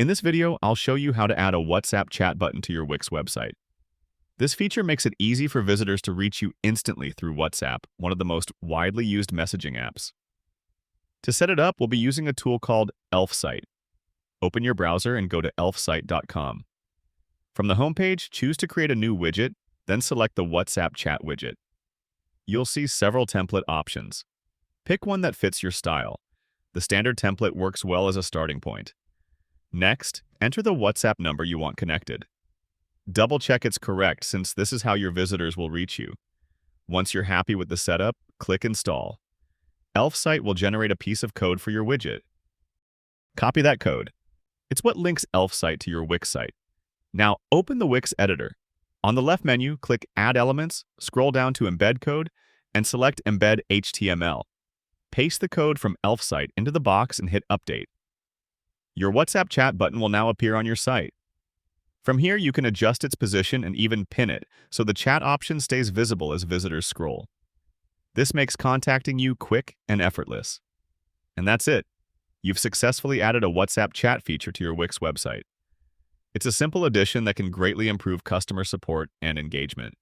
In this video, I'll show you how to add a WhatsApp chat button to your Wix website. This feature makes it easy for visitors to reach you instantly through WhatsApp, one of the most widely used messaging apps. To set it up, we'll be using a tool called ElfSite. Open your browser and go to elfsite.com. From the homepage, choose to create a new widget, then select the WhatsApp chat widget. You'll see several template options. Pick one that fits your style. The standard template works well as a starting point. Next, enter the WhatsApp number you want connected. Double-check it's correct since this is how your visitors will reach you. Once you're happy with the setup, click Install. ElfSite will generate a piece of code for your widget. Copy that code. It's what links ElfSite to your Wix site. Now open the Wix editor. On the left menu, click Add Elements, scroll down to Embed Code, and select Embed HTML. Paste the code from ElfSite into the box and hit Update. Your WhatsApp chat button will now appear on your site. From here, you can adjust its position and even pin it, so the chat option stays visible as visitors scroll. This makes contacting you quick and effortless. And that's it. You've successfully added a WhatsApp chat feature to your Wix website. It's a simple addition that can greatly improve customer support and engagement.